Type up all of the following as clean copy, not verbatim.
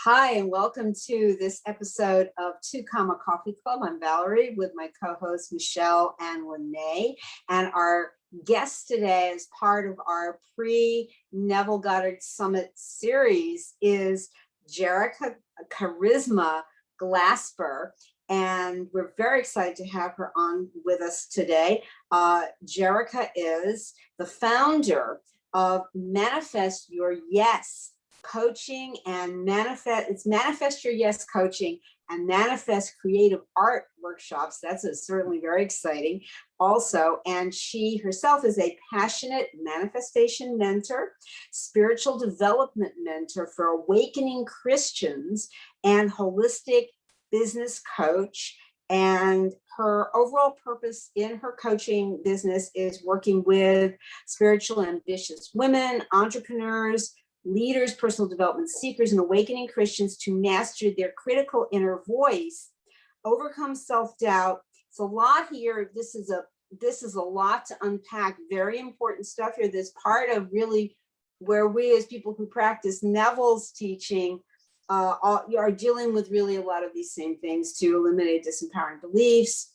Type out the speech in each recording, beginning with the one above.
Hi, and welcome to this episode of Two Comma Coffee Club. I'm Valerie with my co-hosts Michelle and Lenae. And our guest today, as part of our pre-Neville Goddard Summit series, is Jerica Glasper. And we're very excited to have her on with us today. Jerica is the founder of Manifest Your Yes coaching and manifest your yes coaching and manifest creative art workshops. That's certainly very exciting also. And she herself is a passionate manifestation mentor, spiritual development mentor for awakening Christians, and holistic business coach. And her overall purpose in her coaching business is working with spiritual ambitious women, entrepreneurs, leaders, personal development seekers, and awakening Christians to master their critical inner voice, overcome self-doubt. It's a lot here. This is a lot to unpack. Very important stuff here. This part of really where we as people who practice Neville's teaching are dealing with really a lot of these same things to eliminate disempowering beliefs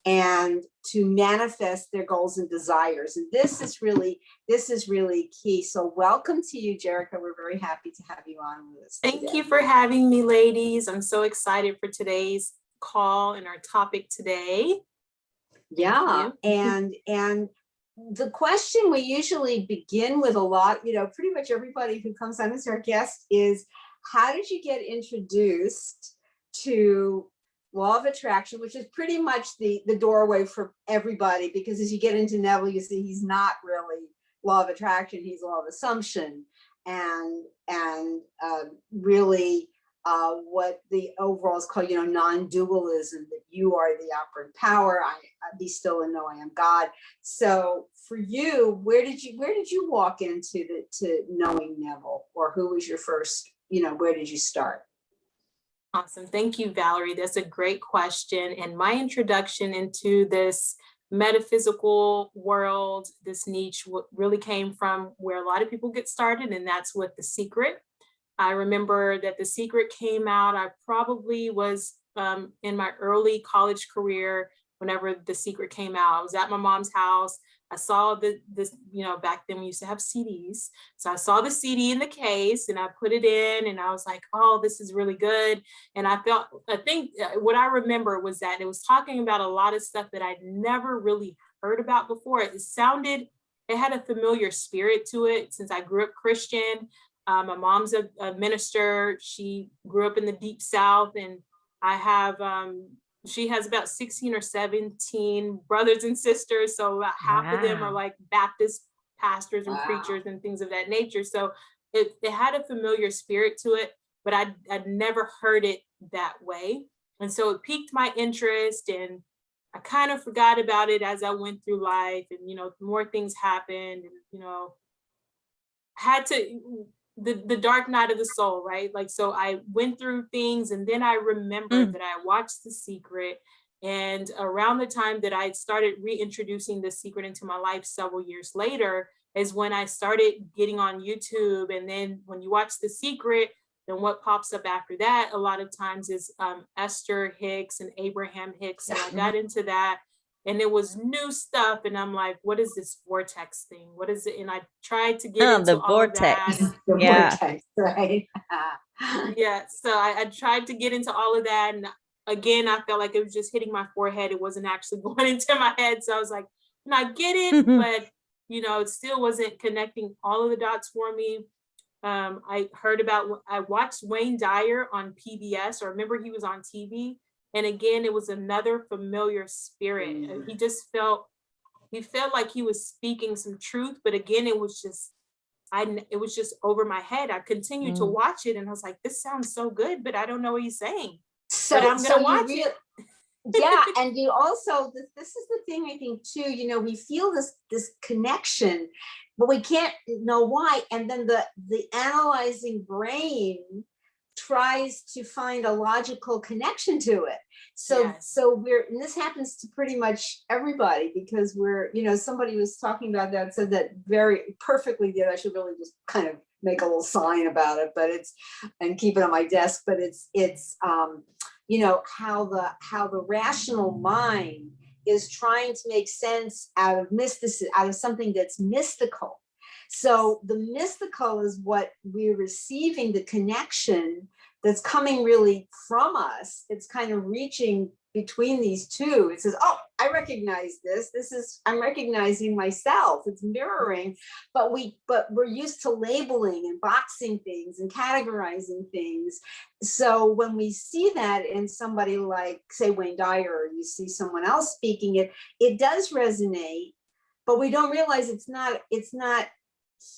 and to manifest their goals and desires. And this is really key. So welcome to you, Jerica. We're very happy to have you on with us today. Thank you for having me, ladies. I'm so excited for today's call and our topic today. Yeah, and the question we usually begin with a lot, pretty much everybody who comes on as our guest is, how did you get introduced to law of attraction, which is pretty much the doorway for everybody, because as you get into Neville, you see he's not really law of attraction, he's law of assumption, and really what the overall is called, non-dualism, that you are the operant power. I be still and know I am God. So for you, where did you walk into to knowing Neville, or who was your first, where did you start? Awesome. Thank you, Valerie. That's a great question. And my introduction into this metaphysical world, this niche, really came from where a lot of people get started, and that's with The Secret. I remember that The Secret came out, I probably was in my early college career whenever The Secret came out. I was at my mom's house. I saw this, back then we used to have CDs. So I saw the CD in the case and I put it in and I was like, oh, this is really good. And I think what I remember was that it was talking about a lot of stuff that I'd never really heard about before. It had a familiar spirit to it since I grew up Christian. My mom's a minister. She grew up in the Deep South, and I have, she has about 16 or 17 brothers and sisters. So about half of them are like Baptist pastors and preachers and things of that nature. So it had a familiar spirit to it, but I'd never heard it that way. And so it piqued my interest, and I kind of forgot about it as I went through life, and, more things happened, and, had to, the dark night of the soul, right? Like, so I went through things, and then I remembered that I watched The Secret. And around the time that I started reintroducing The Secret into my life several years later is when I started getting on YouTube. And then when you watch The Secret, then what pops up after that a lot of times is Esther Hicks and Abraham Hicks. And I got into that, and it was new stuff. And I'm like, what is this vortex thing? What is it? And I tried to get into the all vortex. of that. Vortex, right? Yeah. So I tried to get into all of that. And again, I felt like it was just hitting my forehead. It wasn't actually going into my head. So I was like, I get it, but, it still wasn't connecting all of the dots for me. I watched Wayne Dyer on PBS, or remember he was on TV. And again, it was another familiar spirit. He felt like he was speaking some truth, but again, it was just over my head. I continued to watch it, and I was like, this sounds so good, but I don't know what he's saying. But I'm gonna watch it. Yeah, and you also, this is the thing I think too, we feel this connection, but we can't know why. And then the analyzing brain tries to find a logical connection to it. So Yes. And this happens to pretty much everybody, because somebody was talking about that, said that very perfectly, that I should really just kind of make a little sign about it, but and keep it on my desk, but it's you know, how the rational mind is trying to make sense out of mysticism, out of something that's mystical. So the mystical is what we're receiving, the connection that's coming really from us. It's kind of reaching between these two. It says, oh, I recognize this. I'm recognizing myself. It's mirroring, but we're used to labeling and boxing things and categorizing things. So when we see that in somebody like, say, Wayne Dyer, or you see someone else speaking it, it does resonate, but we don't realize it's not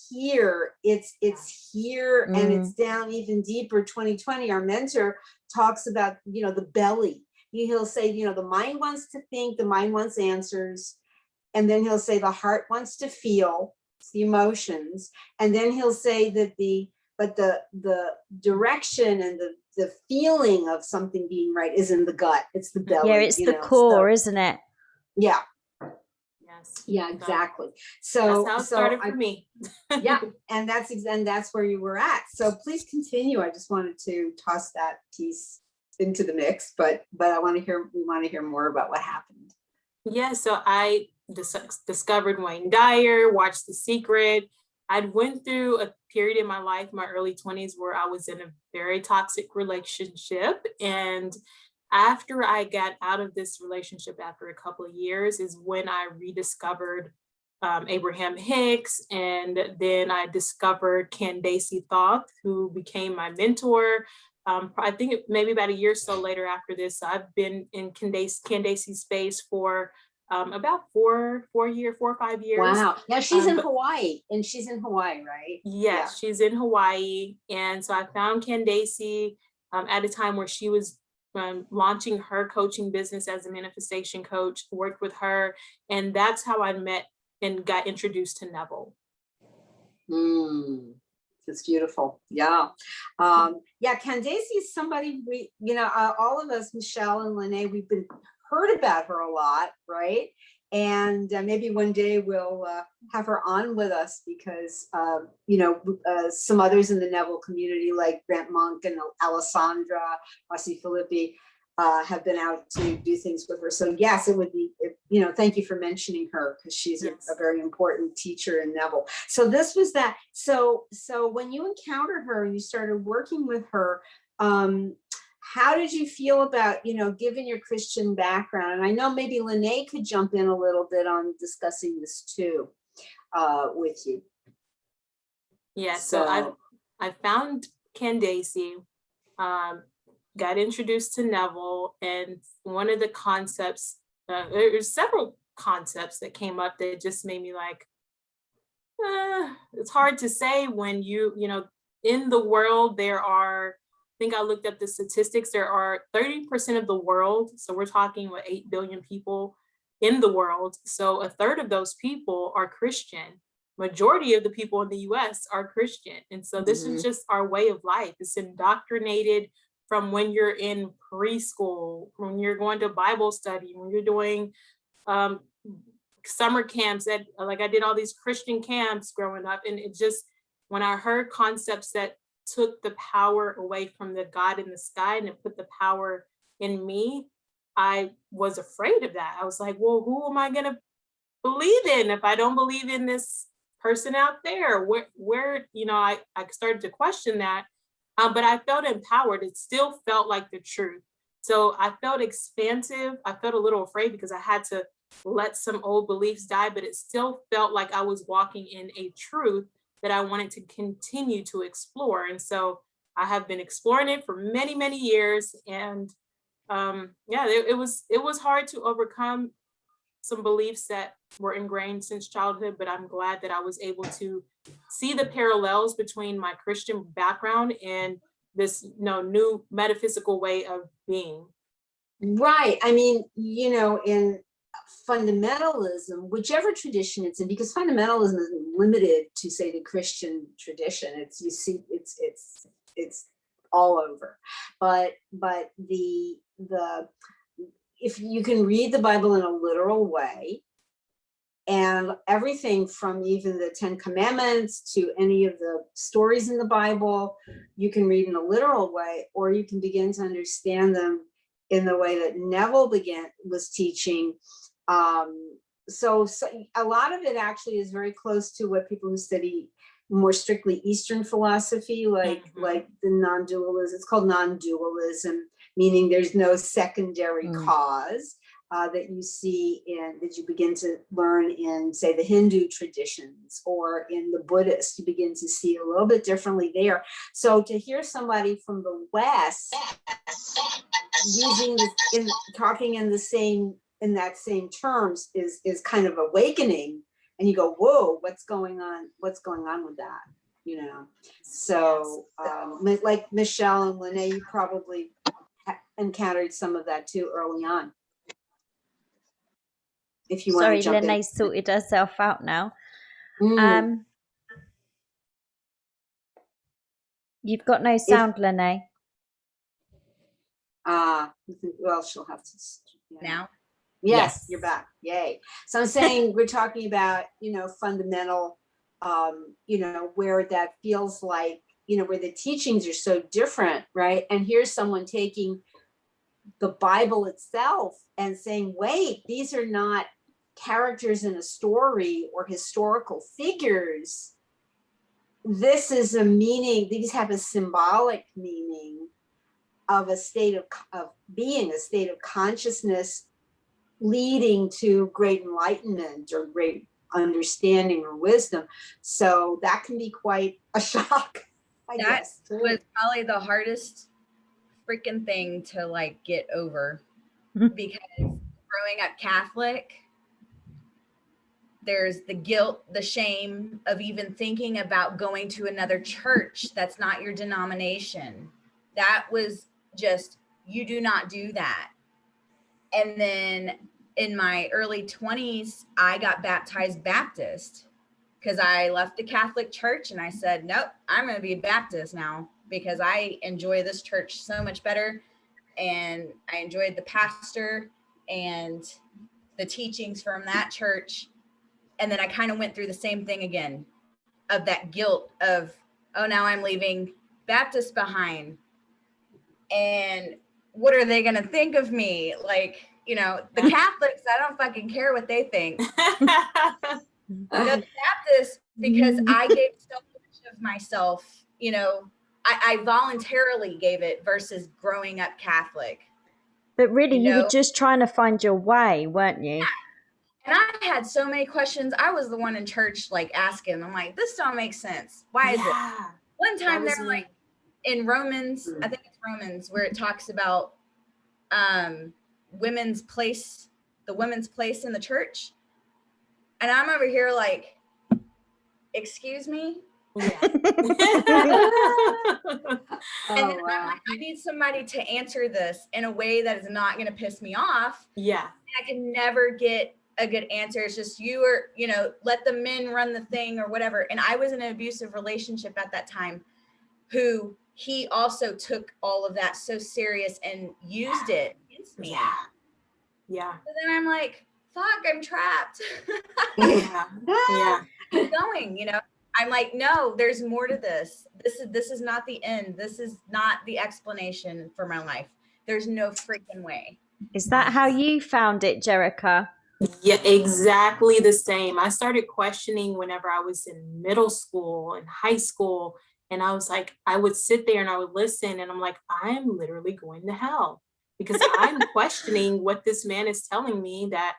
here, it's here, and it's down even deeper. 2020, our mentor talks about, you know, the belly. He'll say, you know, the mind wants to think, the mind wants answers, and then he'll say the heart wants to feel, it's the emotions, and then he'll say that the direction and the feeling of something being right is in the gut. It's the belly. Yeah, it's the core, isn't it? Yeah. Yes. Yeah, exactly. So that's how it started for me. Yeah, and that's where you were at. So please continue. I just wanted to toss that piece into the mix, but we want to hear more about what happened. Yeah, so I discovered Wayne Dyer, watched The Secret. I'd went through a period in my life, my early 20s, where I was in a very toxic relationship. And after I got out of this relationship after a couple of years is when I rediscovered Abraham Hicks. And then I discovered Candace Thoth, who became my mentor. I think maybe about a year or so later after this, I've been in Candace's space for about 4 or 5 years. Wow. Now she's in Hawaii, and she's in Hawaii, right? Yes, yeah. She's in Hawaii. And so I found Candace at a time where she was launching her coaching business as a manifestation coach, worked with her. And that's how I met and got introduced to Neville. It's beautiful. Yeah. Yeah, Candace is somebody we, you know, all of us, Michelle and Lenae, we've been heard about her a lot, right? And maybe one day we'll have her on with us because, you know, some others in the Neville community like Grant Monk and Alessandra, Rossi Filippi, have been out to do things with her. So yes, it would be, you know, thank you for mentioning her because she's a very important teacher in Neville. So this was that. So when you encountered her and you started working with her, how did you feel about, you know, given your Christian background? And I know maybe Lenae could jump in a little bit on discussing this too with you. Yeah, so I found Candace, got introduced to Neville, and one of the concepts, there's several concepts that came up that just made me like, it's hard to say when you know, in the world there are, I think I looked up the statistics, there are 30% of the world, so we're talking about 8 billion people in the world, so a third of those people are Christian. Majority of the people in the US are Christian, and so this is just our way of life. It's indoctrinated from when you're in preschool, when you're going to Bible study, when you're doing summer camps. Like I did all these Christian camps growing up, and it just, when I heard concepts that took the power away from the God in the sky and it put the power in me, I was afraid of that. I was like, well, who am I gonna believe in if I don't believe in this person out there? Where you know, I started to question that. But I felt empowered. It still felt like the truth. So I felt expansive. I felt a little afraid because I had to let some old beliefs die, but it still felt like I was walking in a truth that I wanted to continue to explore. And so I have been exploring it for many, many years. And yeah, it was hard to overcome some beliefs that were ingrained since childhood, but I'm glad that I was able to see the parallels between my Christian background and this, you know, new metaphysical way of being. Right. I mean, you know, in fundamentalism, whichever tradition it's in, because fundamentalism isn't limited to, say, the Christian tradition. It's, you see, it's all over. But the if you can read the Bible in a literal way, And everything from even the 10 Commandments to any of the stories in the Bible, you can read in a literal way, or you can begin to understand them in the way that Neville was teaching. So a lot of it actually is very close to what people who study more strictly Eastern philosophy, like the non-dualism. It's called non-dualism, meaning there's no secondary cause that you see that you begin to learn in, say, the Hindu traditions, or in the Buddhist. You begin to see a little bit differently there. So to hear somebody from the West talking in that same terms is kind of awakening, and you go, whoa, what's going on with that, so like Michelle and Lenae, you probably encountered some of that too early on, if you want Sorry, to jump Lenae's sorted herself out now. in. You've got no sound, Lenae. Well, she'll have to now. Yes, you're back. Yay. So I'm saying we're talking about, fundamental, where that feels like, where the teachings are so different, right? And here's someone taking the Bible itself and saying, wait, these are not characters in a story or historical figures. This is a meaning, these have a symbolic meaning of a state of being, a state of consciousness leading to great enlightenment or great understanding or wisdom. So that can be quite a shock, I guess. That was probably the hardest freaking thing to like get over, because growing up Catholic, there's the guilt, the shame of even thinking about going to another church that's not your denomination. That was just, you do not do that. And then in my early 20s, I got baptized Baptist because I left the Catholic church and I said, nope, I'm going to be Baptist now because I enjoy this church so much better. And I enjoyed the pastor and the teachings from that church. And then I kind of went through the same thing again of that guilt of, oh, now I'm leaving Baptist behind. And what are they going to think of me? Like, the Catholics, I don't fucking care what they think. The Baptists, because I gave so much of myself, I voluntarily gave it versus growing up Catholic. But really, you were just trying to find your way, weren't you? Yeah. And I had so many questions. I was the one in church, like asking, I'm like, this don't make sense. Why is it? One time they're like in Romans, I think it's Romans, where it talks about women's place, the women's place in the church. And I'm over here like, excuse me? Yeah. And then I'm like, I need somebody to answer this in a way that is not going to piss me off. Yeah. And I can never get a good answer. It's just you or, let the men run the thing or whatever. And I was in an abusive relationship at that time who he also took all of that so serious and used it against me. Yeah. Yeah. So then I'm like, fuck, I'm trapped. Yeah. Keep going, I'm like, no, there's more to this. This is not the end. This is not the explanation for my life. There's no freaking way. Is that how you found it, Jerica? Yeah, exactly the same. I started questioning whenever I was in middle school and high school. And I was like, I would sit there and I would listen and I'm like, I'm literally going to hell because I'm questioning what this man is telling me, that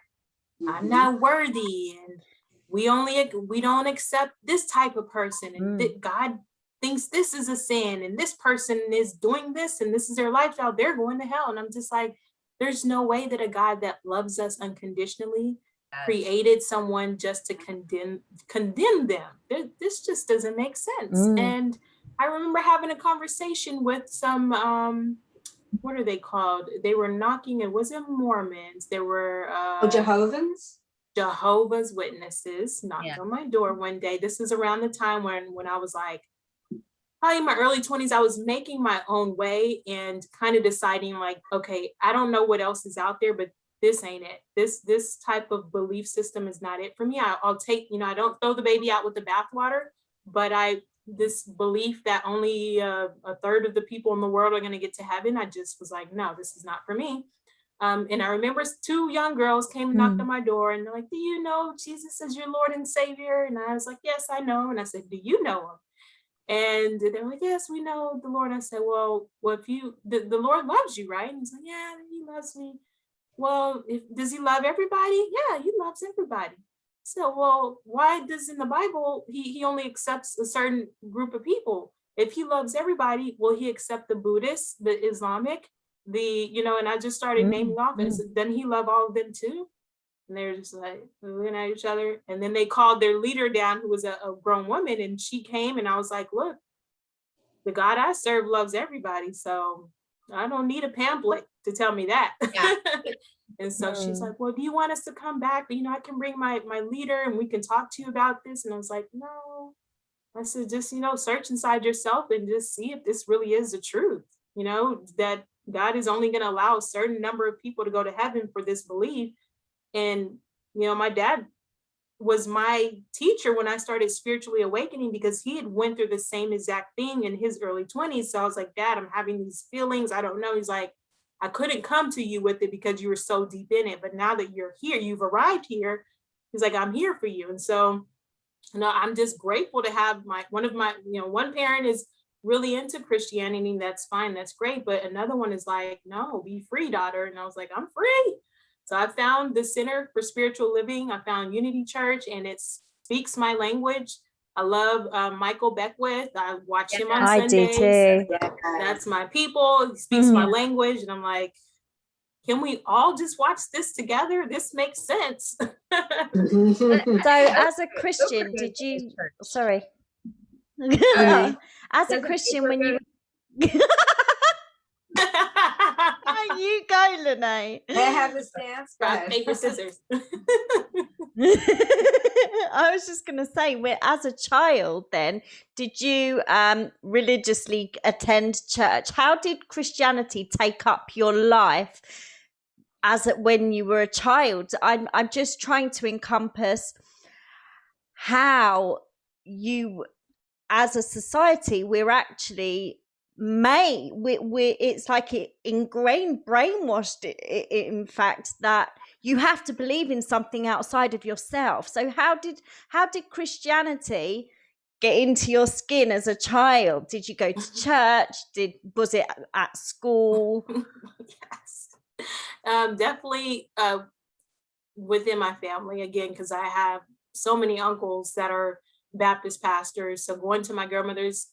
I'm not worthy and we don't accept this type of person, and that God thinks this is a sin and this person is doing this and this is their lifestyle, they're going to hell. And I'm just like, there's no way that a God that loves us unconditionally created someone just to condemn them. This just doesn't make sense. And I remember having a conversation with some what are they called? They were knocking, it wasn't Mormons, there were Jehovah's Witnesses knocked on my door one day. This is around the time when I was like, probably in my early 20s, I was making my own way and kind of deciding like, okay, I don't know what else is out there, but this ain't it. This type of belief system is not it for me. I'll take, I don't throw the baby out with the bathwater, but this belief that only a third of the people in the world are going to get to heaven, I just was like, no, this is not for me. And I remember 2 young girls came and knocked on my door, and they're like, do you know Jesus is your Lord and Savior? And I was like, yes, I know. And I said, do you know him? And they're like, yes, we know the Lord. I said, well, if the Lord loves you, right? And he's like, yeah, he loves me. Well, does he love everybody? Yeah, he loves everybody. So, well, why does in the Bible, he only accepts a certain group of people? If he loves everybody, will he accept the Buddhists, the Islamic, and I just started naming off and said, doesn't he love all of them too? And they're just like looking at each other. And then they called their leader down, who was a grown woman, and she came, and I was like, look, the God I serve loves everybody. So I don't need a pamphlet to tell me that. Yeah. And so she's like, well, do you want us to come back? I can bring my leader and we can talk to you about this. And I was like, no. I said, just, search inside yourself and just see if this really is the truth, that God is only going to allow a certain number of people to go to heaven for this belief. And, my dad was my teacher when I started spiritually awakening, because he had went through the same exact thing in his early 20s. So I was like, Dad, I'm having these feelings. I don't know. He's like, I couldn't come to you with it because you were so deep in it. But now that you're here, you've arrived here. He's like, I'm here for you. And so, I'm just grateful to have one parent is really into Christianity. That's fine. That's great. But another one is like, no, be free, daughter. And I was like, I'm free. So I found the Center for Spiritual Living. I found Unity Church, and it speaks my language. I love Michael Beckwith. I watch him on Sundays. I do too. That's my people. He speaks my language. And I'm like, can we all just watch this together? This makes sense. So as a Christian, did you, sorry. As a Christian, when you... You go, Lenae. May I have the stance? Rock, paper, scissors. I was just going to say, as a child then, did you religiously attend church? How did Christianity take up your life when you were a child? I'm just trying to encompass how you, as a society, we're actually it's like it ingrained, brainwashed in fact, that you have to believe in something outside of yourself. So how did Christianity get into your skin as a child? Did you go to church? Was it at school? Yes, definitely within my family, again, because I have so many uncles that are Baptist pastors. So going to my grandmother's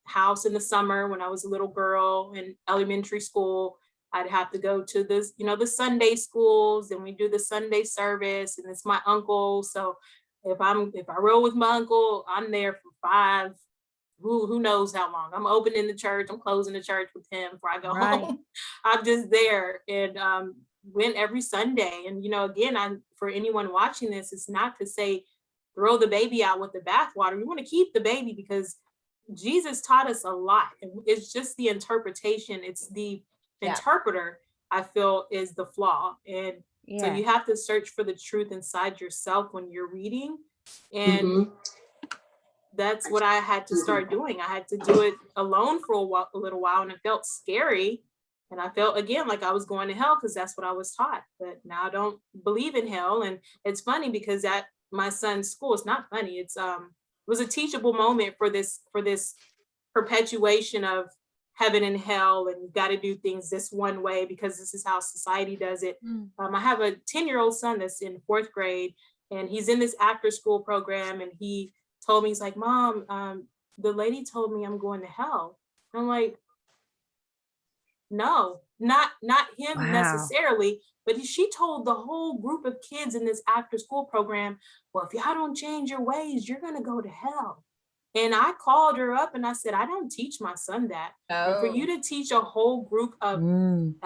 house in the summer when I was a little girl in elementary school, I'd have to go to this, the Sunday schools, and we do the Sunday service, and it's my uncle. So if I roll with my uncle, I'm there for 5, who knows how long. I'm opening the church, I'm closing the church with him before I go home. I'm just there, and went every Sunday. And again, for anyone watching this, it's not to say throw the baby out with the bathwater. You want to keep the baby, because Jesus taught us a lot. It's just the interpretation. It's the interpreter, I feel, is the flaw. And so you have to search for the truth inside yourself when you're reading. And that's what I had to start doing. I had to do it alone for a little while, and it felt scary. And I felt, again, like I was going to hell, because that's what I was taught. But now I don't believe in hell. And it's funny, because at my son's school, it's not funny. It was a teachable moment for this perpetuation of heaven and hell, and you've got to do things this one way because this is how society does it. I have a 10-year-old son that's in 4th grade, and he's in this after school program, and he told me, he's like, Mom, the lady told me I'm going to hell. And I'm like, no, not him necessarily, but she told the whole group of kids in this after school program, well, if y'all don't change your ways, you're going to go to hell. And I called her up and I said, I don't teach my son that. And for you to teach a whole group of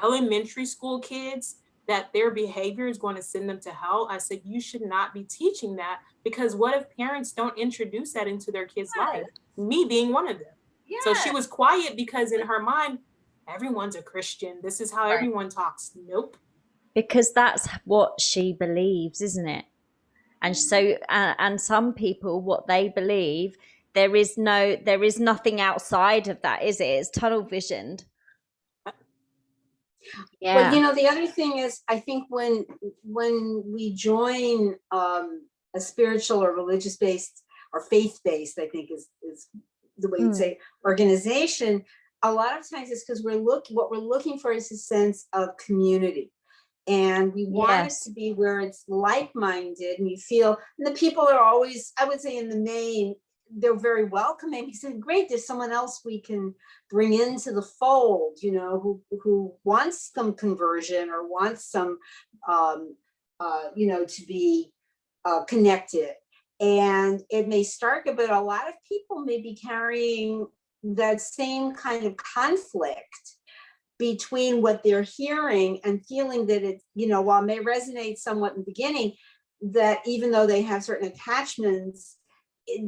elementary school kids that their behavior is going to send them to hell, I said, you should not be teaching that, because what if parents don't introduce that into their kids' life? Me being one of them. So she was quiet, because in her mind, everyone's a Christian. This is how everyone talks. Nope. because that's what she believes, isn't it? And so, and some people, what they believe, there is nothing outside of that, is it? It's tunnel visioned. Yeah. Well, you know, the other thing is, I think when we join a spiritual or religious based or faith based, I think is the way you'd say, organization, a lot of times it's because what we're looking for is a sense of community. And we want it to be where it's like-minded and you feel, and the people are always, I would say in the main, they're very welcoming. He said, great, there's someone else we can bring into the fold, you know, who wants some conversion or wants some, you know, to be connected. And it may start, but a lot of people may be carrying that same kind of conflict between what they're hearing and feeling that it, you know, while it may resonate somewhat in the beginning, that even though they have certain attachments,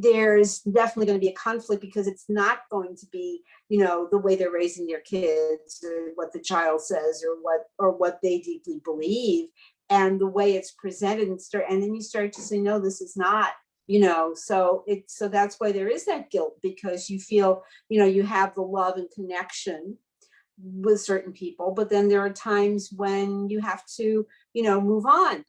there's definitely going to be a conflict because it's not going to be, you know, the way they're raising their kids or what the child says or what they deeply believe and the way it's presented and then you start to say, no, this is not, you know, so that's why there is that guilt because you feel, you know, you have the love and connection with certain people, but then there are times when you have to, you know, move on.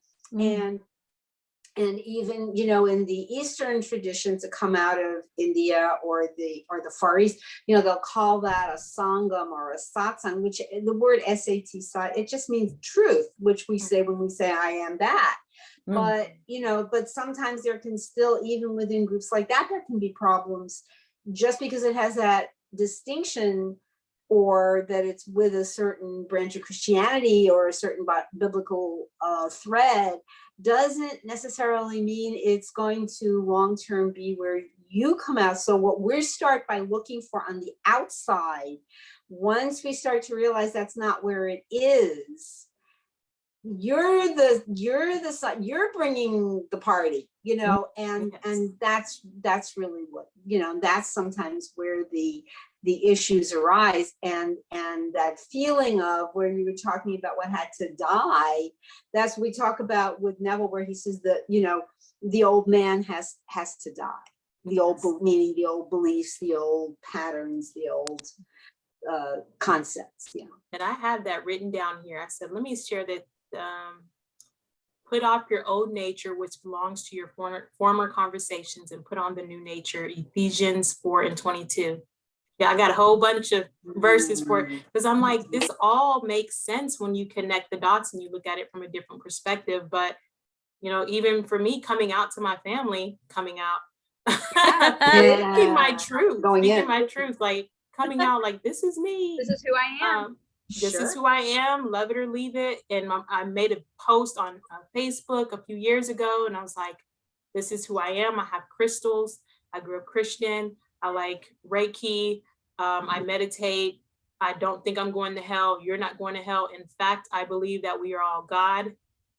And even, you know, in the Eastern traditions that come out of India or the Far East, you know, they'll call that a sangam or a satsang, which the word SAT, it just means truth, which we say when we say I am that. But, you know, but sometimes there can still, even within groups like that, there can be problems just because it has that distinction or that it's with a certain branch of Christianity or a certain biblical thread doesn't necessarily mean it's going to long-term be where you come out. So what we start by looking for on the outside, once we start to realize that's not where it is, you're bringing the party, you know, and that's really what, you know, that's sometimes where the issues arise and that feeling of where you were talking about what had to die, that's what we talk about with Neville, where he says that, you know, the old man has to die, the old, meaning the old beliefs, the old patterns, the old concepts, you know. And I have that written down here. I said, let me share that. Put off your old nature, which belongs to your former conversations, and put on the new nature. Ephesians 4:22. Yeah, I got a whole bunch of verses for it because I'm like, this all makes sense when you connect the dots and you look at it from a different perspective. But, you know, even for me coming out to my family, speaking my truth, like coming out like, this is me. This is who I am. This is who I am, love it or leave it. And I made a post on Facebook a few years ago and I was like, this is who I am. I have crystals. I grew up Christian. I like Reiki. I meditate. I don't think I'm going to hell. You're not going to hell. In fact, I believe that we are all God,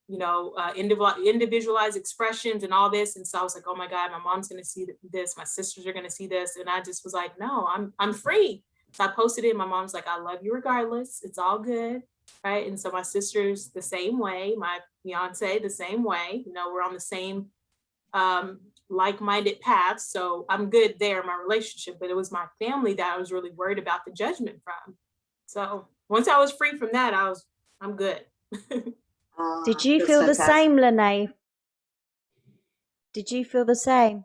you know, individualized expressions and all this. And so I was like, oh my God, my mom's going to see this. My sisters are going to see this. And I just was like, no, I'm free. So I posted it. My mom's like, I love you regardless. It's all good. Right. And so my sister's the same way. My fiance, the same way. You know, we're on the same like-minded paths. So I'm good there in my relationship. But it was my family that I was really worried about the judgment from. So once I was free from that, I'm good. Did you feel the same, Lenae? Did you feel the same?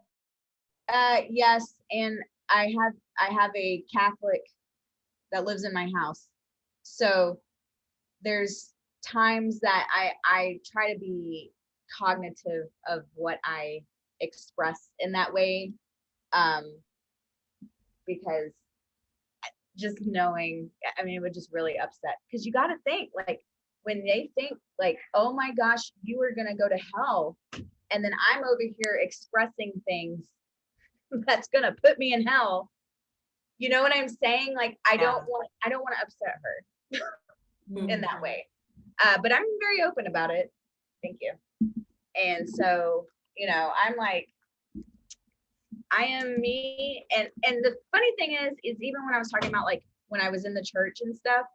Yes. And I have a Catholic that lives in my house. So there's times that I try to be cognitive of what I express in that way. Because just knowing, I mean, it would just really upset, because you got to think, like, when they think like, oh my gosh, you are going to go to hell. And then I'm over here expressing things that's going to put me in hell. You know what I'm saying? Like, I don't want to upset her in that way. But I'm very open about it. Thank you. And so, you know, I'm like, I am me. And the funny thing is even when I was talking about, like, when I was in the church and stuff,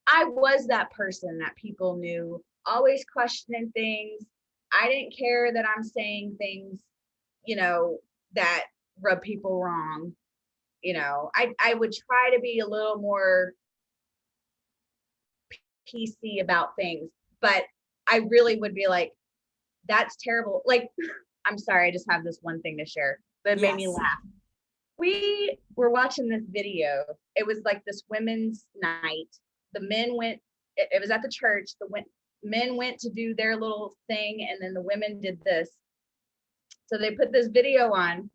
I was that person that people knew always questioning things. I didn't care that I'm saying things, you know, that rub people wrong. You know, I would try to be a little more PC about things, but I really would be like, that's terrible. Like, I'm sorry, I just have this one thing to share that made me Yes. laugh. We were watching this video. It was like this women's night. The men went, it was at the church. Men went to do their little thing, and then the women did this. So they put this video on,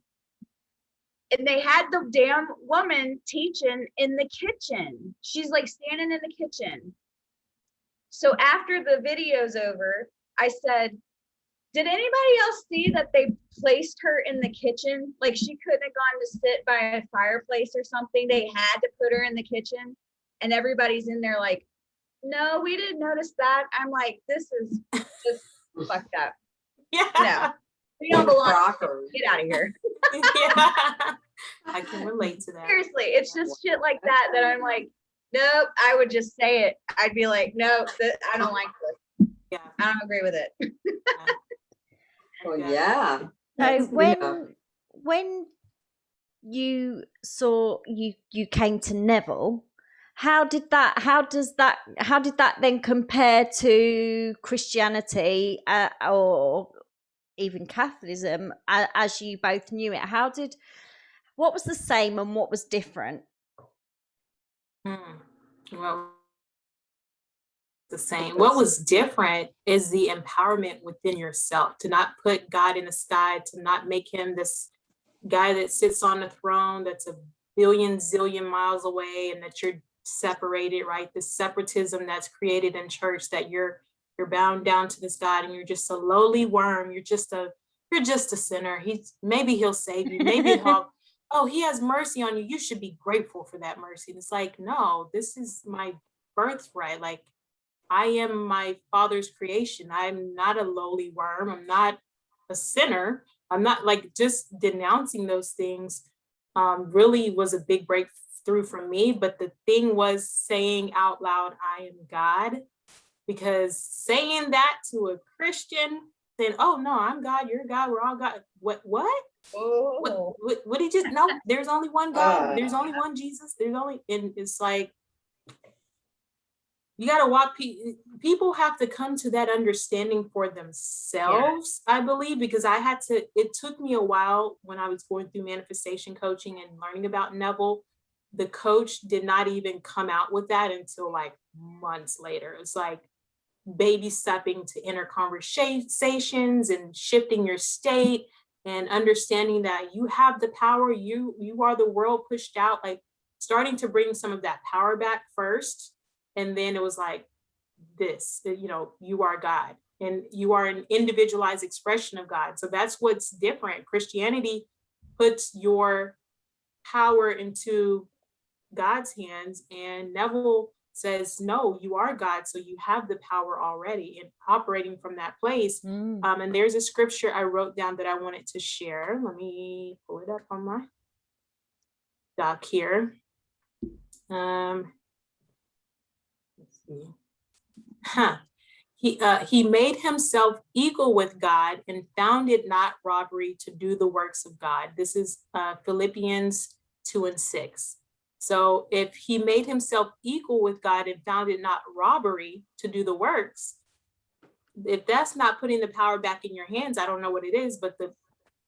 and they had the damn woman teaching in the kitchen. She's like standing in the kitchen. So after the video's over, I said, did anybody else see that they placed her in the kitchen? Like, she couldn't have gone to sit by a fireplace or something. They had to put her in the kitchen, and everybody's in there like, no, we didn't notice that. I'm like, this is just fucked up. Yeah. No, we don't belong. Crocker. Get out of here. Yeah. I can relate to that. Seriously, it's just shit like that I'm like, nope, I would just say it. I'd be like, no, I don't like this. Yeah. I don't agree with it. Well, yeah. So That's- when you saw you came to Neville, how did that then compare to Christianity or even Catholicism as you both knew it? What was the same and what was different? Well, the same. What was different is the empowerment within yourself, to not put God in the sky, to not make him this guy that sits on the throne that's a billion zillion miles away, and that you're separated, right? This separatism that's created in church, that you're bound down to this God and you're just a lowly worm. You're just a sinner. Maybe he'll save you. Maybe he has mercy on you. You should be grateful for that mercy. And it's like, no, this is my birthright. Like, I am my Father's creation. I'm not a lowly worm. I'm not a sinner. I'm not, like, just denouncing those things really was a big breakthrough for me. But the thing was saying out loud, I am God, because saying that to a Christian, saying, oh no, I'm God, you're God, we're all God. What? Oh. What did you know? There's only one God. There's only one Jesus. And it's like, you got to walk. People have to come to that understanding for themselves, I believe, because it took me a while when I was going through manifestation coaching and learning about Neville. The coach did not even come out with that until like months later. It's like baby stepping to inner conversations and shifting your state and understanding that you have the power. You are the world pushed out, like starting to bring some of that power back first. And then it was like this, you are God and you are an individualized expression of God. So that's what's different. Christianity puts your power into God's hands, and Neville says, no, you are God. So you have the power already, and operating from that place. And there's a scripture I wrote down that I wanted to share. Let me pull it up on my doc here. Let's see. He made himself equal with God and found it not robbery to do the works of God. This is Philippians 2:6. So if he made himself equal with God and found it not robbery to do the works, if that's not putting the power back in your hands, I don't know what it is, but the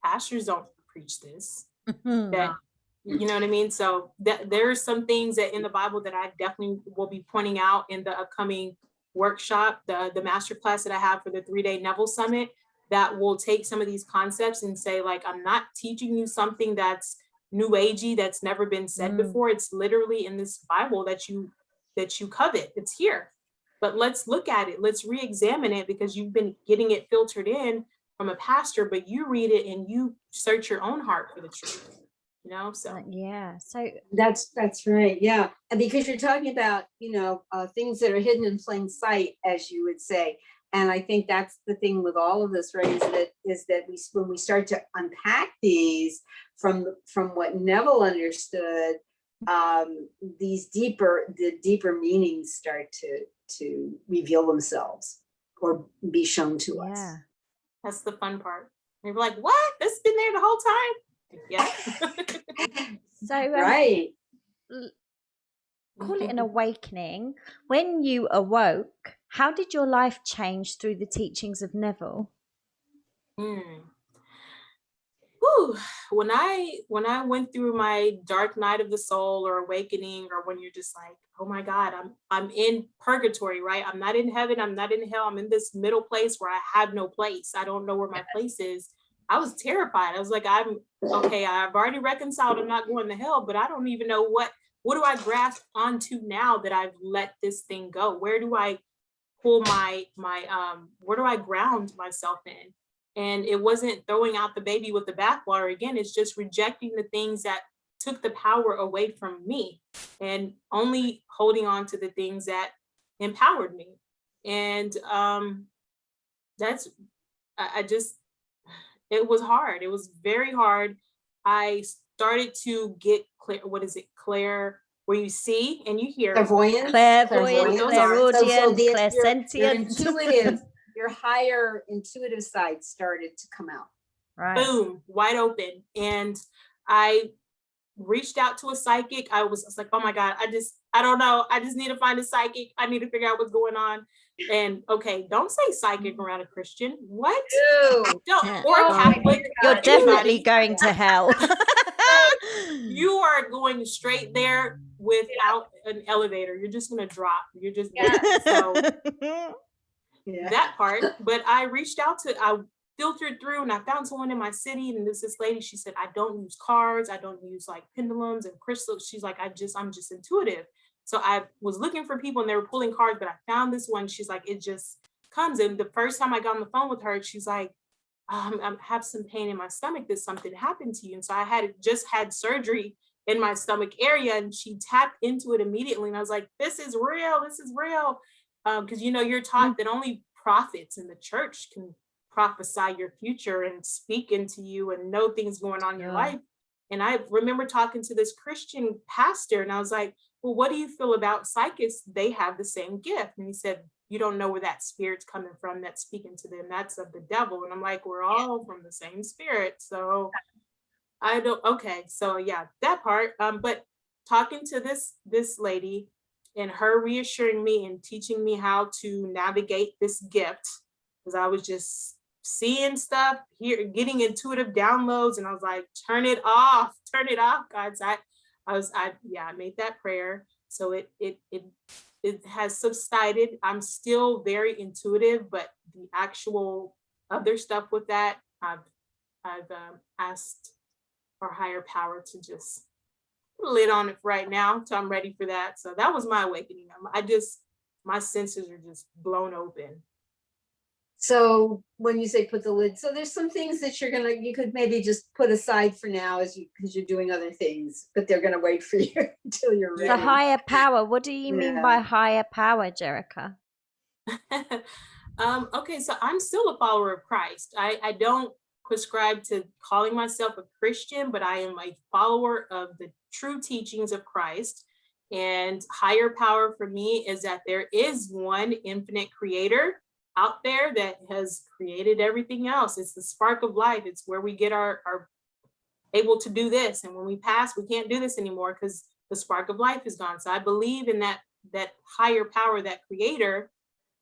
pastors don't preach this. That, you know what I mean? So there are some things that in the Bible that I definitely will be pointing out in the upcoming workshop, the masterclass that I have for the 3-day Neville Summit, that will take some of these concepts and say, like, I'm not teaching you something that's new agey, that's never been said before. It's literally in this Bible that you covet. It's here. But let's look at it. Let's re-examine it, because you've been getting it filtered in from a pastor, but you read it and you search your own heart for the truth. So yeah. So that's right. Yeah. And because you're talking about, things that are hidden in plain sight, as you would say. And I think that's the thing with all of this, right? Is that when we start to unpack these from what Neville understood, the deeper meanings start to reveal themselves. or be shown to us. Yeah. That's the fun part. They're like, what? This has been there the whole time? Yeah. So Right. call it an awakening. When you awoke, how did your life change through the teachings of Neville? Whew. When I went through my dark night of the soul or awakening, or when you're just like, oh my God, I'm in purgatory, right? I'm not in heaven, I'm not in hell, I'm in this middle place where I have no place. I don't know where my place is. I was terrified. I was like, I'm okay, I've already reconciled, I'm not going to hell, but I don't even know what do I grasp onto now that I've let this thing go? Where do I pull where do I ground myself in? And it wasn't throwing out the baby with the bathwater again. It's just rejecting the things that took the power away from me and only holding on to the things that empowered me. And it was hard. It was very hard. I started to get clear. What is it? Claire, where you see and you hear. Clairvoyance. Clairvoyance, So clairaudient, your clairsentient. intuitive, your higher intuitive side started to come out. Right. Boom, wide open. And I reached out to a psychic. I was like, oh my God, I don't know. I just need to find a psychic. I need to figure out what's going on. And okay, don't say psychic around a Christian. What? Ew. Don't, Yeah. or Oh, Catholic. You're God. definitely going to hell. You are going straight there without an elevator. You're just going to drop. You're just so Yeah. that part. But I filtered through and I found someone in my city, and this lady, she said, I don't use cards, I don't use like pendulums and crystals. She's like, I'm just intuitive. So I was looking for people and they were pulling cards, but I found this one. She's like, it just comes. And the first time I got on the phone with her, she's like, I have some pain in my stomach. Did something happen to you? And so I had just had surgery in my stomach area, and she tapped into it immediately. And I was like, this is real. This is real. Because, you're taught that only prophets in the church can prophesy your future and speak into you and know things going on in your life. And I remember talking to this Christian pastor, and I was like, well, what do you feel about psychics? They have the same gift. And he said, you don't know where that spirit's coming from that's speaking to them. That's of the devil. And I'm like, we're all from the same spirit. So okay. So yeah, that part. But talking to this lady and her reassuring me and teaching me how to navigate this gift, because I was just seeing stuff here, getting intuitive downloads, and I was like, turn it off, God. I made that prayer. So it has subsided. I'm still very intuitive, but the actual other stuff with that, I've asked our higher power to just put a lid on it right now, so I'm ready for that. So that was my awakening. My senses are just blown open. So when you say put the lid, so there's some things that you could maybe just put aside for now because you're doing other things, but they're gonna wait for you until you're ready. The higher power. What do you mean by higher power, Jerica? Okay, so I'm still a follower of Christ. I don't prescribe to calling myself a Christian, but I am a follower of the true teachings of Christ. And higher power for me is that there is one infinite creator out there that has created everything else. It's the spark of life. It's where we get our able to do this. And when we pass, we can't do this anymore because the spark of life is gone. So I believe in that higher power, that creator.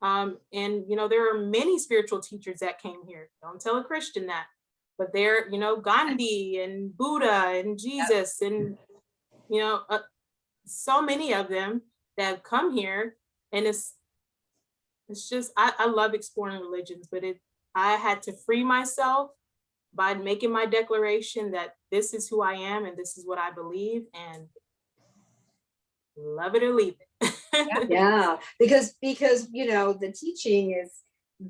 And there are many spiritual teachers that came here. Don't tell a Christian that. But they're, Gandhi and Buddha and Jesus and, so many of them that have come here. And it's just, I love exploring religions, but I had to free myself by making my declaration that this is who I am and this is what I believe, and love it or leave it. Yeah, because the teaching is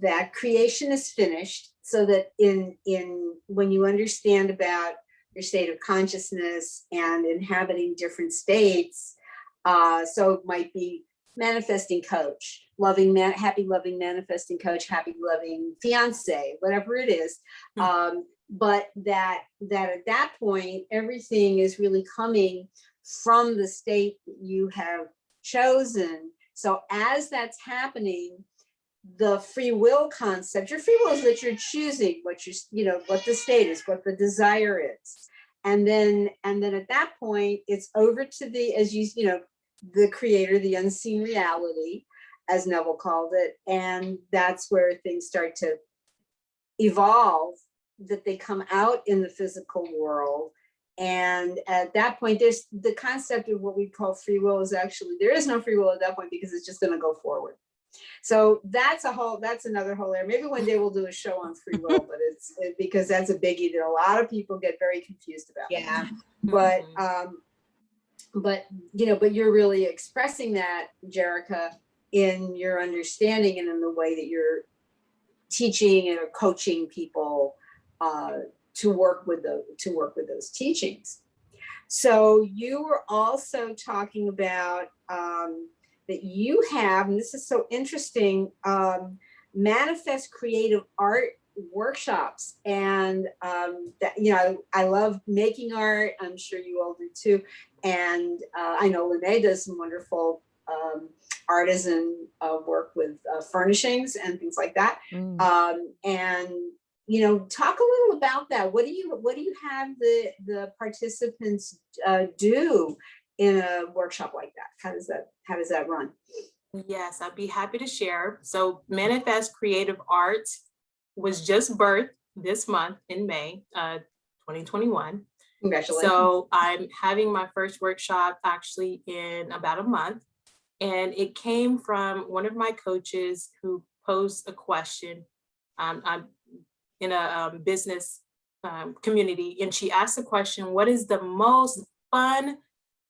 that creation is finished, so that in when you understand about your state of consciousness and inhabiting different states, so it might be manifesting coach, happy loving manifesting coach, happy loving fiance, whatever it is. But that at that point, everything is really coming from the state that you have chosen. So as that's happening, the free will concept. Your free will is that you're choosing what what the state is, what the desire is. And then at that point, it's over to the, the creator, the unseen reality, as Neville called it. And that's where things start to evolve, that they come out in the physical world. And at that point, there's the concept of what we call free will is actually, there is no free will at that point because it's just going to go forward. So that's another whole area. Maybe one day we'll do a show on free will, but because that's a biggie that a lot of people get very confused about. Yeah. But but you're really expressing that, Jerica, in your understanding and in the way that you're teaching and coaching people to work with those teachings. So you were also talking about that you have, and this is so interesting, manifest creative art workshops. And that, I love making art. I'm sure you all do too. And I know Lenae does some wonderful artisan work with furnishings and things like that. And talk a little about that. What do you have the participants do in a workshop like that? How does that run? Yes, I'd be happy to share. So Manifest Creative Art was just birthed this month in May 2021. Congratulations. So I'm having my first workshop actually in about a month. And it came from one of my coaches who posed a question. I'm in a business community, and she asked the question, what is the most fun,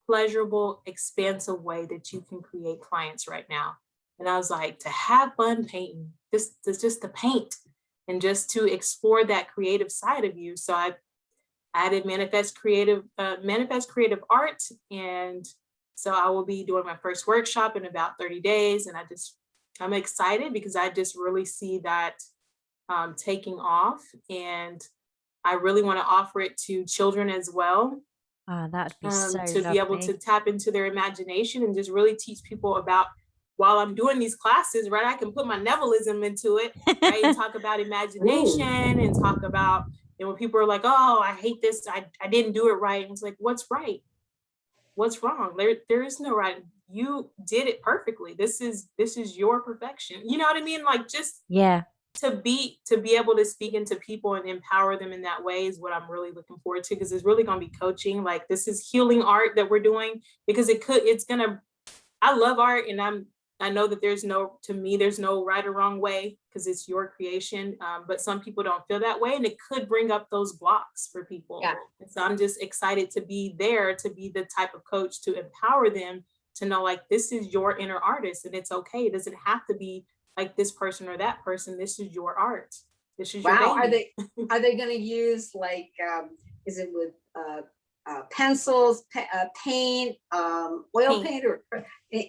pleasurable, expansive way that you can create clients right now? And I was like, to have fun painting, just to paint and just to explore that creative side of you. So I added manifest creative art. And so I will be doing my first workshop in about 30 days. And I'm excited because I just really see that taking off, and I really want to offer it to children as well. That'd be so to lovely. be able to tap into their imagination and just really teach people about, while I'm doing these classes, right, I can put my Nevillism into it, right, and talk about imagination and talk about, when people are like, oh, I hate this, I didn't do it right. And it's like, what's right? What's wrong? There is no right. You did it perfectly. This is your perfection. You know what I mean? Like, just to be able to speak into people and empower them in that way is what I'm really looking forward to, because it's really going to be coaching. Like, this is healing art that we're doing, because I love art, and I know that there's no right or wrong way, because it's your creation. But some people don't feel that way, and it could bring up those blocks for people. Yeah. And so I'm just excited to be there, to be the type of coach to empower them to know, like, this is your inner artist, and it's okay. It doesn't have to be like this person or that person. This is your art. This is your baby. Are they going to use, like, is it with pencils, paint, oil paint, or ink?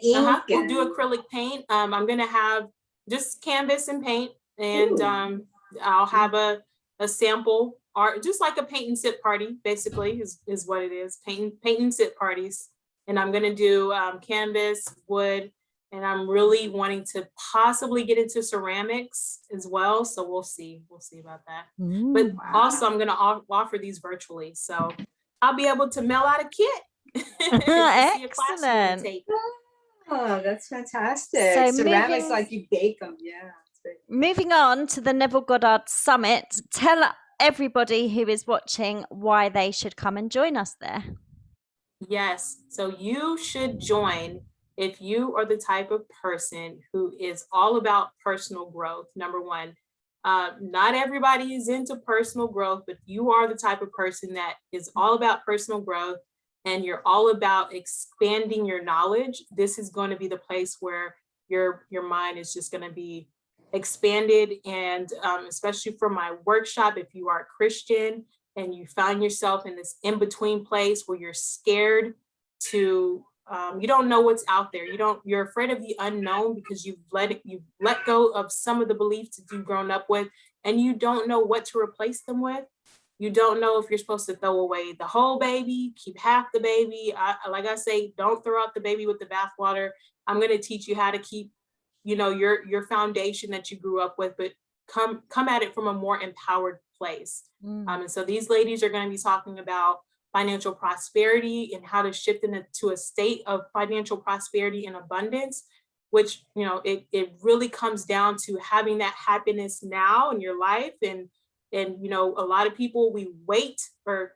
We'll do acrylic paint. I'm going to have just canvas and paint, and I'll have a sample art, just like a paint and sip party, basically, is what it is. Paint and sip parties. And I'm going to do canvas, wood, and I'm really wanting to possibly get into ceramics as well. So we'll see about that. But also I'm going to offer these virtually. So I'll be able to mail out a kit. Excellent. Oh, that's fantastic. So ceramics, like you bake them. Yeah. Moving on to the Neville Goddard Summit, tell everybody who is watching why they should come and join us there. Yes. So you should join if you are the type of person who is all about personal growth. Number one, not everybody is into personal growth, but you are the type of person that is all about personal growth, and you're all about expanding your knowledge. This is going to be the place where your mind is just going to be expanded. And especially for my workshop, if you are a Christian and you find yourself in this in-between place where you're scared to, you don't know what's out there. You're afraid of the unknown because you've let go of some of the beliefs that you've grown up with, and you don't know what to replace them with. You don't know if you're supposed to throw away the whole baby, keep half the baby. Like I say, don't throw out the baby with the bathwater. I'm going to teach you how to keep you know, your foundation that you grew up with, but come at it from a more empowered place. And so these ladies are going to be talking about financial prosperity and how to shift into a state of financial prosperity and abundance, which, you know, it really comes down to having that happiness now in your life. And, you know, a lot of people, we wait, or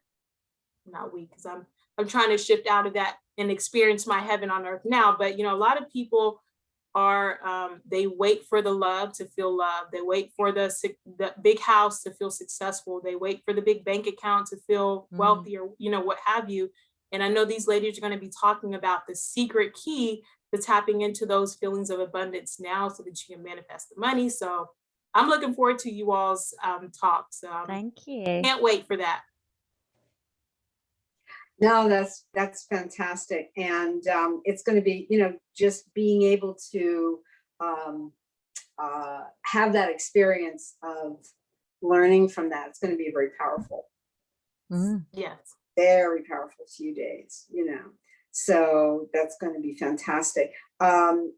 not we, because I'm trying to shift out of that and experience my heaven on earth now. But, you know, a lot of people are, they wait for the love to feel love. They wait for the big house to feel successful. They wait for the big bank account to feel wealthy, or, you know, what have you. And I know these ladies are going to be talking about the secret key to tapping into those feelings of abundance now so that you can manifest the money. So I'm looking forward to you all's talk. So Thank you. Can't wait for that. No, that's fantastic. And it's going to be, you know, just being able to have that experience of learning from that. It's going to be very powerful. Yes. Very powerful few days, you know. So that's going to be fantastic.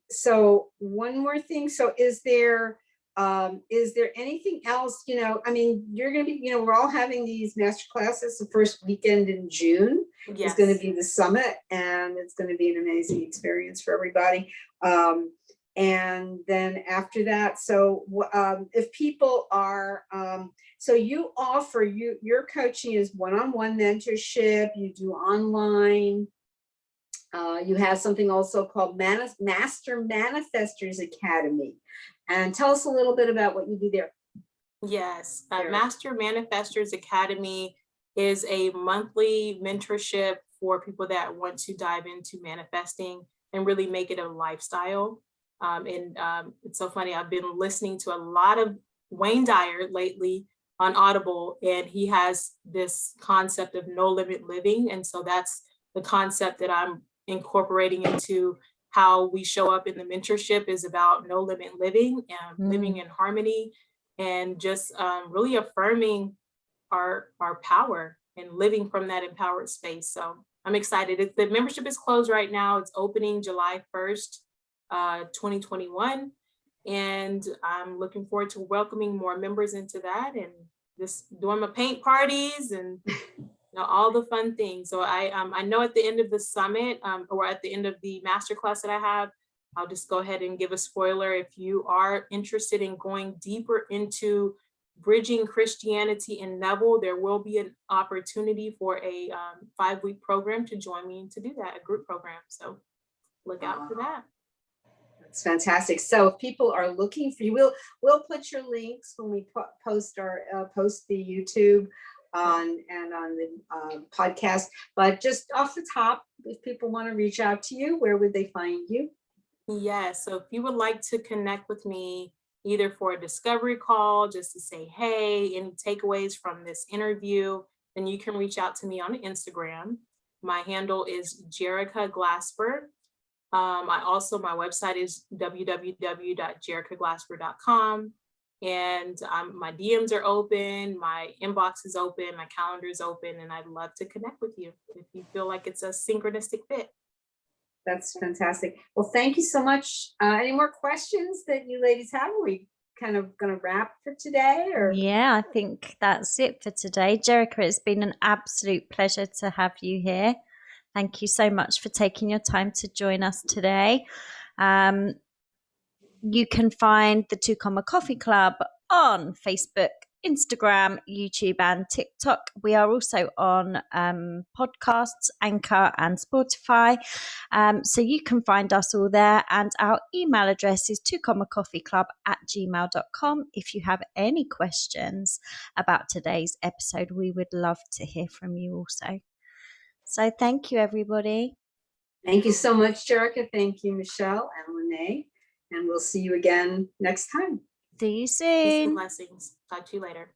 So one more thing. So is there anything else, you know, I mean, you're going to be, you know, we're all having these master classes the first weekend in June. Yes. It's going to be the summit, and it's going to be an amazing experience for everybody. And then after that, so if people are, so you offer, your coaching is one-on-one mentorship, you do online, you have something also called Master Manifestors Academy. And tell us a little bit about what you do there. Yes, Master Manifestors Academy is a monthly mentorship for people that want to dive into manifesting and really make it a lifestyle. It's so funny, I've been listening to a lot of Wayne Dyer lately on Audible, and he has this concept of no limit living. And so that's the concept that I'm incorporating into how we show up in the mentorship, is about no limit living and living in harmony, and just really affirming our power and living from that empowered space. So I'm excited. The membership is closed right now. It's opening July 1st, 2021. And I'm looking forward to welcoming more members into that, and just doing my paint parties and all the fun things. So I know at the end of the summit, or at the end of the masterclass that I have, I'll just go ahead and give a spoiler. If you are interested in going deeper into bridging Christianity and Neville, there will be an opportunity for a 5-week program to join me to do that, a group program. So look out for that. That's fantastic. So if people are looking for you, we'll put your links when we post the YouTube and on the podcast. But just off the top, if people want to reach out to you, where would they find you? Yes. So if you would like to connect with me, either for a discovery call, just to say, hey, any takeaways from this interview, then you can reach out to me on Instagram. My handle is Jerica Gasper. My website is www.jericagasper.com. And my DMs are open, my inbox is open, my calendar is open, and I'd love to connect with you if you feel like it's a synchronistic fit. That's fantastic. Well, thank you so much. Any more questions that you ladies have? Are we kind of going to wrap for today? Or yeah, I think that's it for today. Jerica, it's been an absolute pleasure to have you here. Thank you so much for taking your time to join us today. You can find the 2 Comma Coffee Club on Facebook, Instagram, YouTube, and TikTok. We are also on podcasts, Anchor, and Spotify. So you can find us all there. And our email address is 2commacoffeeclub@gmail.com. If you have any questions about today's episode, we would love to hear from you also. So thank you, everybody. Thank you so much, Jerica. Thank you, Michelle and Lenae. And we'll see you again next time. See you Peace and soon. blessings. Talk to you later.